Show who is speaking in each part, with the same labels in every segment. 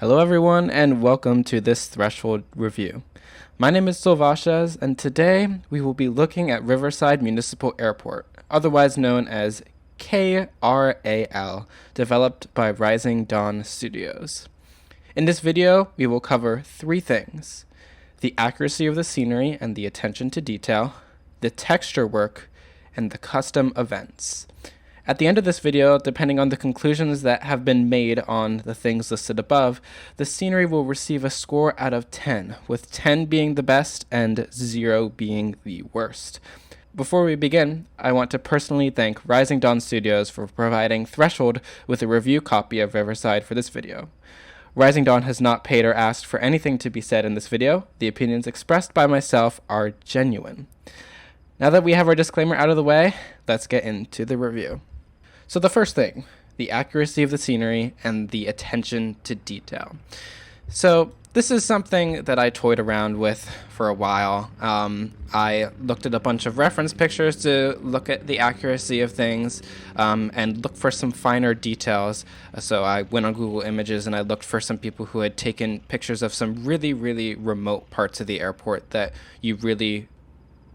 Speaker 1: Hello everyone and welcome to this Threshold review. My name is Silvashes and today we will be looking at Riverside Municipal Airport, otherwise known as KRAL, developed by Rising Dawn Studios. In this video, we will cover three things: the accuracy of the scenery and the attention to detail, the texture work, and the custom events. At the end of this video, depending on the conclusions that have been made on the things listed above, the scenery will receive a score out of 10, with 10 being the best and 0 being the worst. Before we begin, I want to personally thank Rising Dawn Studios for providing Threshold with a review copy of Riverside for this video. Rising Dawn has not paid or asked for anything to be said in this video. The opinions expressed by myself are genuine. Now that we have our disclaimer out of the way, let's get into the review. So the first thing, the accuracy of the scenery and the attention to detail. So this is something that I toyed around with for a while. I looked at a bunch of reference pictures to look at the accuracy of things and look for some finer details. So I went on Google Images and I looked for some people who had taken pictures of some really, really remote parts of the airport that you really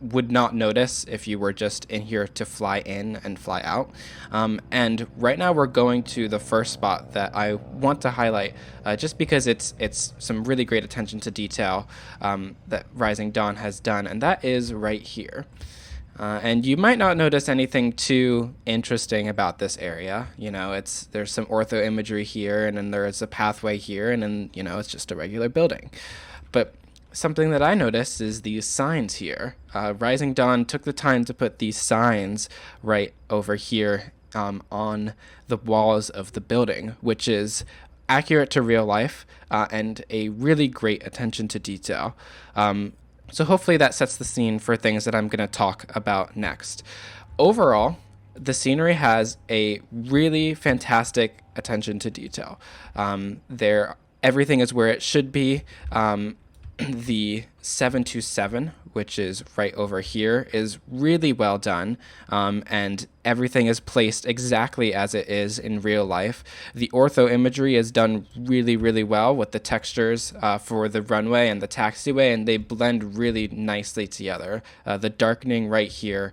Speaker 1: would not notice if you were just in here to fly in and fly out. And right now we're going to the first spot that I want to highlight just because it's some really great attention to detail that Rising Dawn has done, and that is right here. And you might not notice anything too interesting about this area. There's some ortho imagery here, and then there's a pathway here, and then it's just a regular building. But something that I noticed is these signs here. Rising Dawn took the time to put these signs right over here on the walls of the building, which is accurate to real life and a really great attention to detail. So hopefully that sets the scene for things that I'm going to talk about next. Overall, the scenery has a really fantastic attention to detail. Everything is where it should be. The 727, which is right over here, is really well done, and everything is placed exactly as it is in real life. The ortho imagery is done really, really well with the textures for the runway and the taxiway, and they blend really nicely together. The darkening right here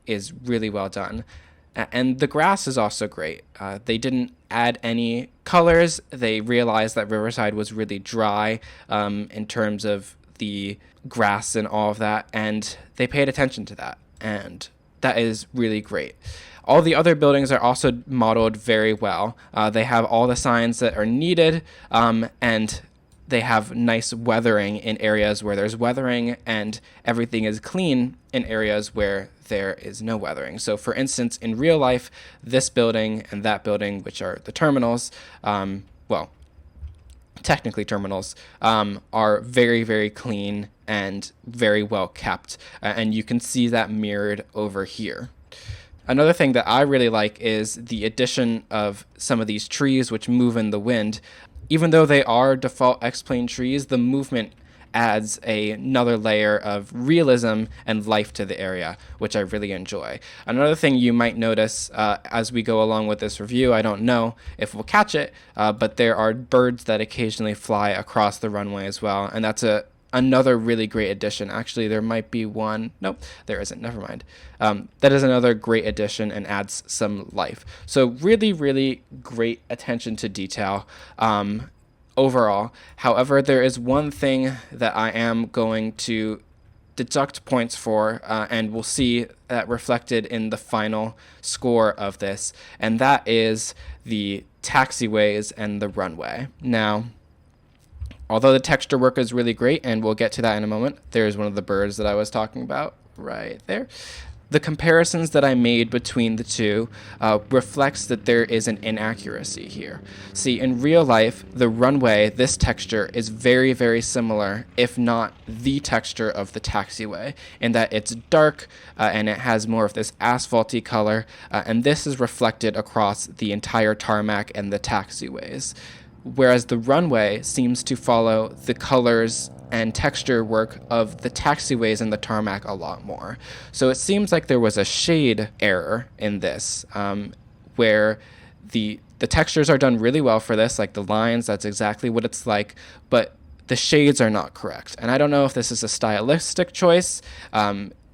Speaker 1: is really well done. And the grass is also great. They didn't add any colors. They realized that Riverside was really dry in terms of the grass and all of that, and they paid attention to that, and that is really great. All the other buildings are also modeled very well. They have all the signs that are needed, and they have nice weathering in areas where there's weathering, and everything is clean in areas where there is no weathering. So for instance, in real life, this building and that building, which are the terminals, technically terminals, are very, very clean and very well kept. And you can see that mirrored over here. Another thing that I really like is the addition of some of these trees which move in the wind. Even though they are default X-plane trees, the movement adds another layer of realism and life to the area, which I really enjoy. Another thing you might notice as we go along with this review, I don't know if we'll catch it, but there are birds that occasionally fly across the runway as well, and that's another really great addition. Actually, there might be one. Nope, there isn't. Never mind. That is another great addition and adds some life. So really, really great attention to detail overall. However, there is one thing that I am going to deduct points for, and we'll see that reflected in the final score of this, and that is the taxiways and the runway. Now, although the texture work is really great, and we'll get to that in a moment, there's one of the birds that I was talking about right there. The comparisons that I made between the two reflects that there is an inaccuracy here. See, in real life, the runway, this texture, is very, very similar, if not the texture of the taxiway, in that it's dark and it has more of this asphalty color, and this is reflected across the entire tarmac and the taxiways. Whereas the runway seems to follow the colors and texture work of the taxiways and the tarmac a lot more. So it seems like there was a shade error in this, where The textures are done really well for this, like the lines, that's exactly what it's like, but the shades are not correct. And I don't know if this is a stylistic choice.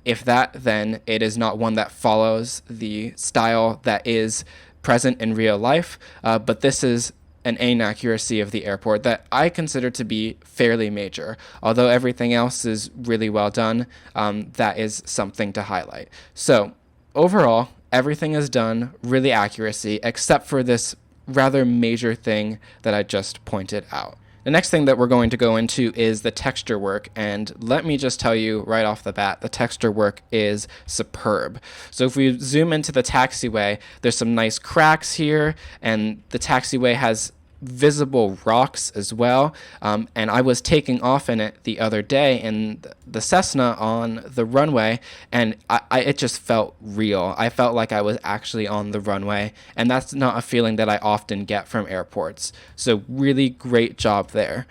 Speaker 1: If that, then it is not one that follows the style that is present in real life. But this is an inaccuracy of the airport that I consider to be fairly major. Although everything else is really well done, that is something to highlight. So overall, everything is done really accuracy, except for this rather major thing that I just pointed out. The next thing that we're going to go into is the texture work, and let me just tell you right off the bat, the texture work is superb. So if we zoom into the taxiway, there's some nice cracks here, and the taxiway has visible rocks as well. And I was taking off in it the other day in the Cessna on the runway, and it just felt real. I felt like I was actually on the runway, and that's not a feeling that I often get from airports. So really great job there.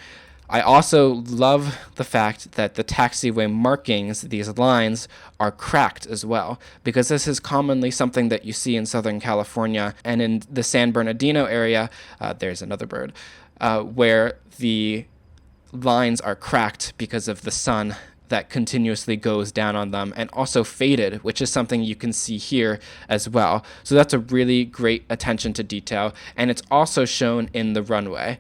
Speaker 1: I also love the fact that the taxiway markings, these lines, are cracked as well, because this is commonly something that you see in Southern California and in the San Bernardino area. There's another bird, where the lines are cracked because of the sun that continuously goes down on them, and also faded, which is something you can see here as well. So that's a really great attention to detail, and it's also shown in the runway.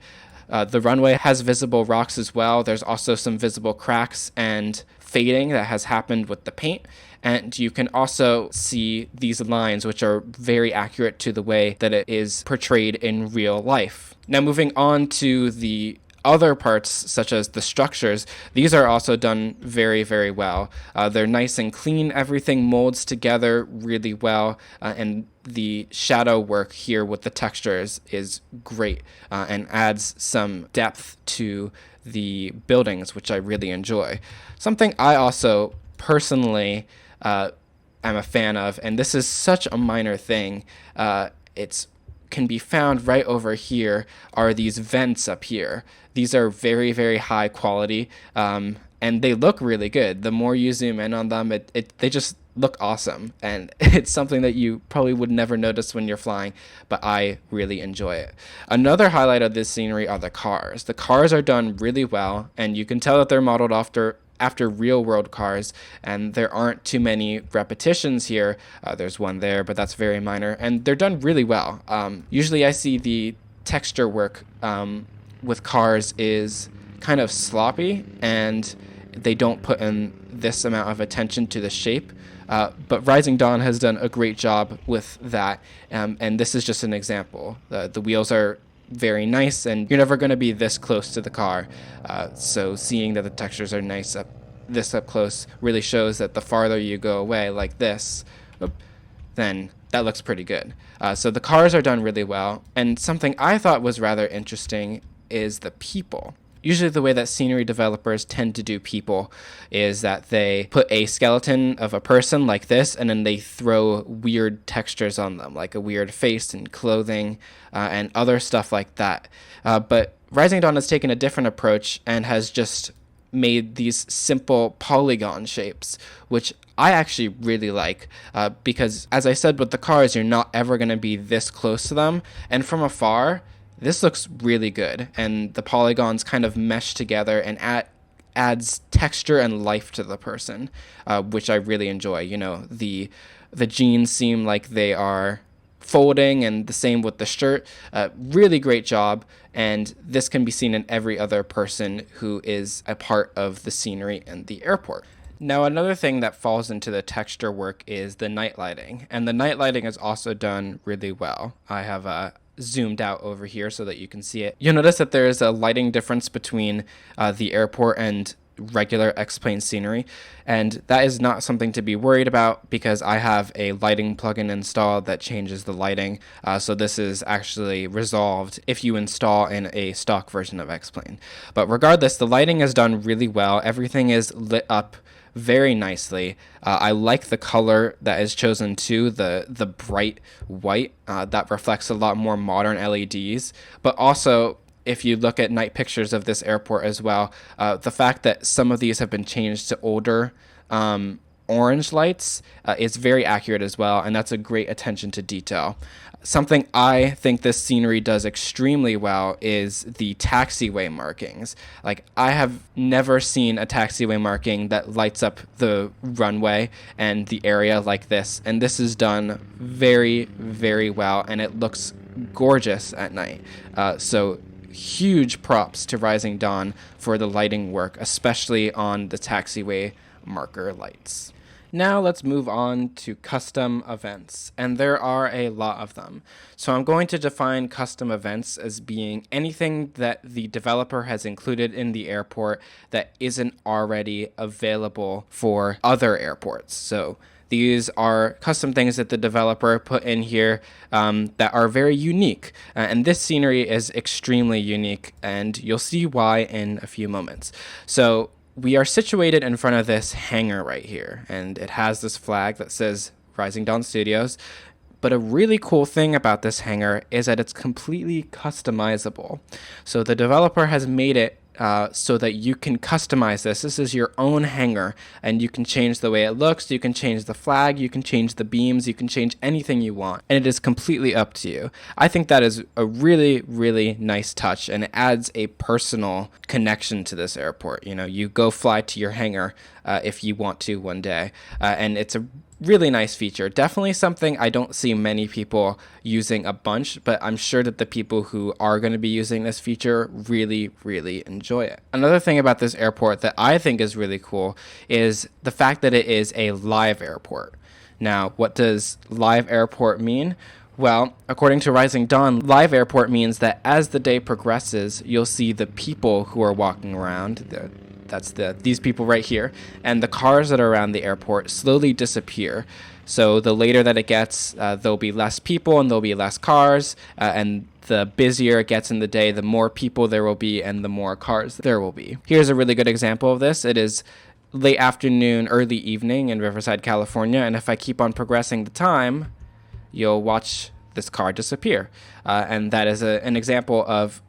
Speaker 1: The runway has visible rocks as well. There's also some visible cracks and fading that has happened with the paint. And you can also see these lines, which are very accurate to the way that it is portrayed in real life. Now, moving on to the other parts, such as the structures, these are also done very, very well. They're nice and clean. Everything molds together really well, and the shadow work here with the textures is great, and adds some depth to the buildings, which I really enjoy. Something I also personally am a fan of, and this is such a minor thing, it's can be found right over here, are these vents up here. These are very, very high quality, and they look really good. The more you zoom in on them, they just look awesome, and it's something that you probably would never notice when you're flying, but I really enjoy it. Another highlight of this scenery are the cars. The cars are done really well, and you can tell that they're modeled after real world cars, and there aren't too many repetitions here. There's one there, but that's very minor, and they're done really well. Usually I see the texture work with cars is kind of sloppy, and they don't put in this amount of attention to the shape. But Rising Dawn has done a great job with that, and this is just an example. The wheels are very nice, and you're never going to be this close to the car, so seeing that the textures are nice up close really shows that the farther you go away, like this, then that looks pretty good. So the cars are done really well, and something I thought was rather interesting is the people. Usually the way that scenery developers tend to do people is that they put a skeleton of a person like this, and then they throw weird textures on them, like a weird face and clothing, and other stuff like that. But Rising Dawn has taken a different approach and has just made these simple polygon shapes, which I actually really like, because as I said with the cars, you're not ever going to be this close to them, and from afar, this looks really good, and the polygons kind of mesh together and adds texture and life to the person, which I really enjoy. You know, the jeans seem like they are folding, and the same with the shirt. Really great job, and this can be seen in every other person who is a part of the scenery and the airport. Now, another thing that falls into the texture work is the night lighting, and the night lighting is also done really well. I have zoomed out over here so that you can see it. You'll notice that there is a lighting difference between the airport and regular X-Plane scenery, and that is not something to be worried about because I have a lighting plugin installed that changes the lighting, so this is actually resolved if you install in a stock version of X-Plane. But regardless, the lighting is done really well. Everything is lit up very nicely. I like the color that is chosen too, the bright white that reflects a lot more modern LEDs. But also, if you look at night pictures of this airport as well, the fact that some of these have been changed to older orange lights is very accurate as well, and that's a great attention to detail. Something I think this scenery does extremely well is the taxiway markings. Like, I have never seen a taxiway marking that lights up the runway and the area like this, and this is done very, very well, and it looks gorgeous at night. So huge props to Rising Dawn for the lighting work, especially on the taxiway marker lights. Now let's move on to custom events, and there are a lot of them. So I'm going to define custom events as being anything that the developer has included in the airport that isn't already available for other airports. So these are custom things that the developer put in here that are very unique. And this scenery is extremely unique, and you'll see why in a few moments. So we are situated in front of this hangar right here, and it has this flag that says Rising Dawn Studios. But a really cool thing about this hangar is that it's completely customizable. So the developer has made it so that you can customize this. This is your own hangar, and you can change the way it looks, you can change the flag, you can change the beams, you can change anything you want, and it is completely up to you. I think that is a really, really nice touch, and it adds a personal connection to this airport. You know, you go fly to your hangar if you want to one day, and it's a really nice feature. Definitely something I don't see many people using a bunch, but I'm sure that the people who are going to be using this feature really, really enjoy it. Another thing about this airport that I think is really cool is the fact that it is a live airport. Now, what does live airport mean? Well, according to Rising Dawn, live airport means that as the day progresses, you'll see the people who are walking around, these people right here, and the cars that are around the airport slowly disappear. So the later that it gets, there'll be less people and there'll be less cars, and the busier it gets in the day, the more people there will be and the more cars there will be. Here's a really good example of this. It is late afternoon, early evening in Riverside, California, and if I keep on progressing the time, you'll watch this car disappear. And that is an example of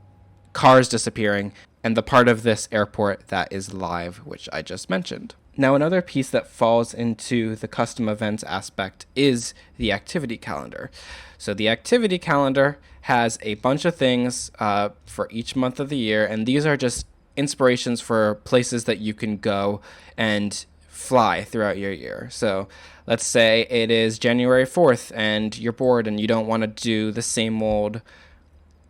Speaker 1: cars disappearing and the part of this airport that is live, which I just mentioned. Now, another piece that falls into the custom events aspect is the activity calendar. So the activity calendar has a bunch of things for each month of the year, and these are just inspirations for places that you can go and fly throughout your year. So let's say it is January 4th and you're bored and you don't want to do the same old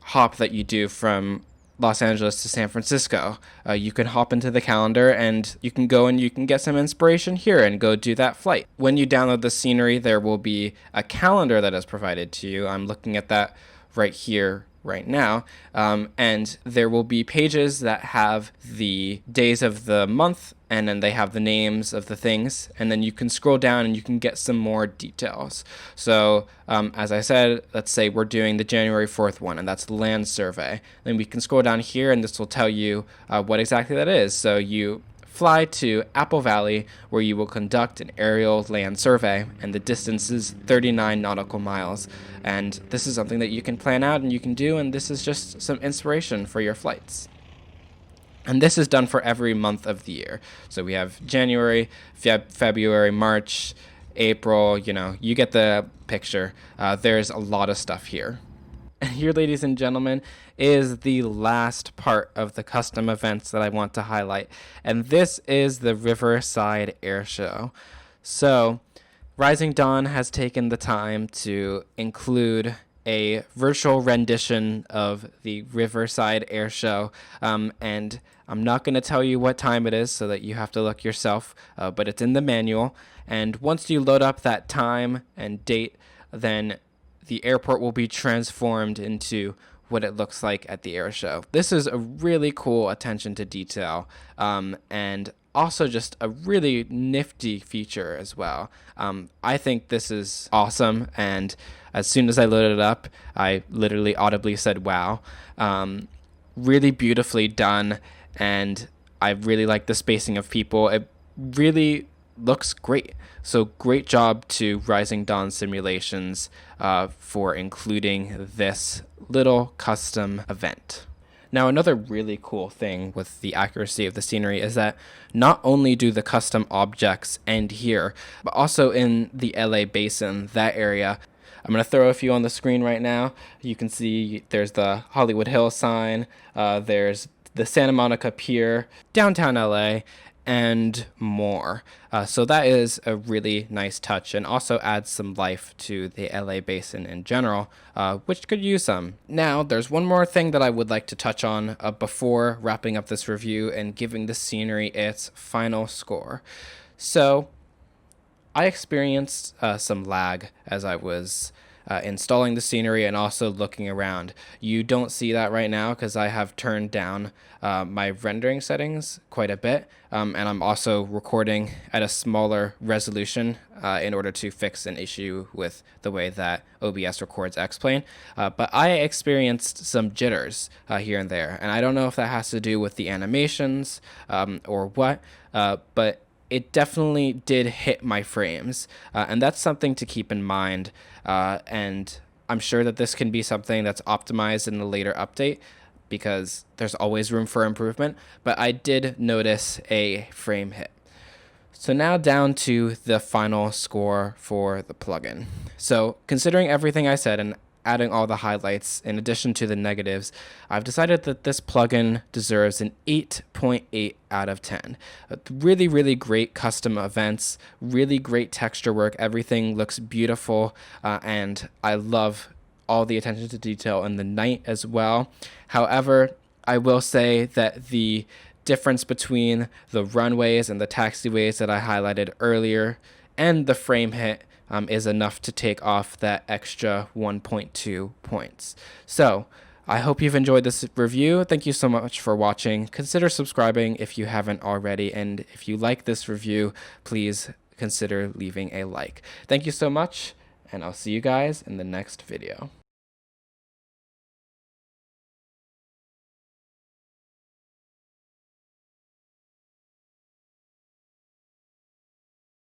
Speaker 1: hop that you do from Los Angeles to San Francisco. You can hop into the calendar and you can go and you can get some inspiration here and go do that flight. When you download the scenery, there will be a calendar that is provided to you. I'm looking at that right here right now, and there will be pages that have the days of the month, and then they have the names of the things, and then you can scroll down and you can get some more details. So as I said, let's say we're doing the January 4th one, and that's the land survey. Then we can scroll down here and this will tell you what exactly that is. So you fly to Apple Valley, where you will conduct an aerial land survey, and the distance is 39 nautical miles. And this is something that you can plan out and you can do, and this is just some inspiration for your flights. And this is done for every month of the year. So we have January, February, March, April, you get the picture. There's a lot of stuff here. And here, ladies and gentlemen, is the last part of the custom events that I want to highlight. And this is the Riverside Air Show. So Rising Dawn has taken the time to include a virtual rendition of the Riverside Air Show. And I'm not going to tell you what time it is so that you have to look yourself, but it's in the manual. And once you load up that time and date, then the airport will be transformed into what it looks like at the air show. This is a really cool attention to detail, and also just a really nifty feature as well. I think this is awesome, and as soon as I loaded it up, I literally audibly said, wow. Really beautifully done, and I really like the spacing of people. It really looks great. So great job to Rising Dawn Simulations for including this little custom event. Now, another really cool thing with the accuracy of the scenery is that not only do the custom objects end here, but also in the LA basin, that area. I'm going to throw a few on the screen right now. You can see there's the Hollywood Hills sign, there's the Santa Monica Pier, downtown LA, and more. So that is a really nice touch and also adds some life to the LA basin in general, which could use some. Now, there's one more thing that I would like to touch on before wrapping up this review and giving the scenery its final score. So, I experienced some lag as I was installing the scenery and also looking around. You don't see that right now because I have turned down my rendering settings quite a bit, and I'm also recording at a smaller resolution in order to fix an issue with the way that OBS records X-Plane. But I experienced some jitters here and there, and I don't know if that has to do with the animations or what, but it definitely did hit my frames, and that's something to keep in mind, and I'm sure that this can be something that's optimized in a later update because there's always room for improvement, but I did notice a frame hit. So now down to the final score for the plugin. So considering everything I said and adding all the highlights in addition to the negatives, I've decided that this plugin deserves an 8.8 out of 10. Really, really great custom events, really great texture work. Everything looks beautiful, and I love all the attention to detail in the night as well. However, I will say that the difference between the runways and the taxiways that I highlighted earlier and the frame hit is enough to take off that extra 1.2 points. So I hope you've enjoyed this review. Thank you so much for watching. Consider subscribing if you haven't already. And if you like this review, please consider leaving a like. Thank you so much, and I'll see you guys in the next video.